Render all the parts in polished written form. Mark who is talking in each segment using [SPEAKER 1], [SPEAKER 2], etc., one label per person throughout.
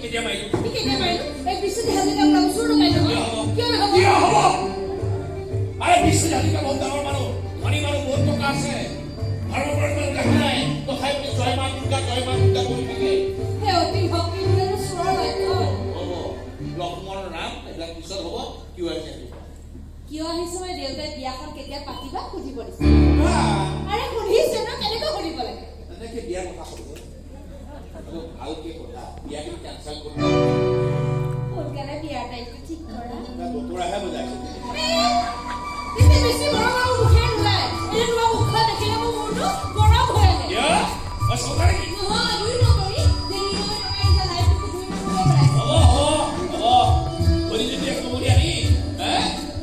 [SPEAKER 1] কেতিয়া মাৰিলো
[SPEAKER 2] এই বিশ্বজিৎ হাজৰিকা বোলা ওচৰ লগাই দিব কিয় নহ'ব
[SPEAKER 1] আৰে বিশ্বজিৎ হাজৰিকা বহুত ডাঙৰ মানুহ ধনী মানুহ বহুত টকা আছে ভাৰতবৰ্ষৰ মানুহ দেখা নাই তথাপিও জয় মা দুৰ্গা কৰি থাকে
[SPEAKER 2] সেই অতি ভক্তি বুলিনো চোৰৰ বাধ্য
[SPEAKER 1] হ'ব লক্ষ্মণ ৰাম এইবিলাক পিছত হ'ব কিয় আহিছে
[SPEAKER 2] কিয় আহিছো মই দেউতাই বিয়াখন কেতিয়া পাতিবা সুধিব দিছে আৰে সুধিছে ন কেনেকৈ সুধিব লাগে
[SPEAKER 1] তেনেকৈ বিয়াৰ কথা হ'ব ভালকে কথা বিয়াখিনি কেঞ্চেল কৰিব
[SPEAKER 2] সোনকালে বিয়াৰ তাৰিখটো ঠিক কৰা
[SPEAKER 1] ডক্টৰাহে বুজাইছে
[SPEAKER 2] তেতিয়া বেছি মৰম আৰু মুখে নোলায় এই তোমাৰ মুখখন দেখিলে মোৰ মূৰটো গৰম হৈ আহে
[SPEAKER 1] মই চৰকাৰ নেকি
[SPEAKER 2] নহয় দুই নকৰি দেৰি হৈ থকা এতিয়া লাইফটো দুই নকৰি
[SPEAKER 1] যদি যদি এক নকৰি আনি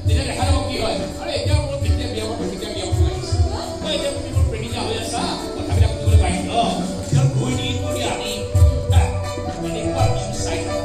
[SPEAKER 1] তেতিয়া দেখা যাব কি হয় আৰে এতিয়া মোৰ কেতিয়া বিয়া পাব লাগিছে এতিয়া তুমি মোৰ প্ৰেমিকা হৈ আছা কথাবিলাক শুনিবলৈ পাৰিম এতিয়া গৈ নি কৰি আনি এনেকুৱা ইনচাইট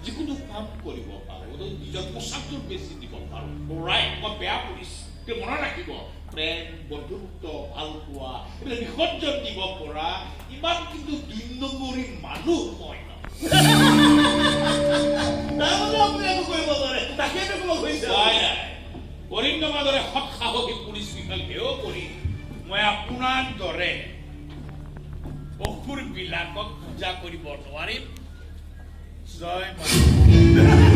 [SPEAKER 1] যিকোনো কাম কৰিব পাৰোঁ নিজৰ পোচাকটোৰ বেছি দিব পাৰোঁ ৰাইট মই বেয়া কৰিছোঁ মনত ৰাখিব প্ৰেম বন্ধুত্ব ভাল পোৱা এইবিলাক বিসৰ্জন দিব পৰা ইমান কিন্তু 2 নম্বৰী মানুহ মই অৰিন্দমৰ দৰে সৎ সাহসী পুলিচ বিভাগেও কৰি মই আপোনাৰ দৰে অসুৰবিলাকক পূজা কৰিব নোৱাৰিম। জয় মা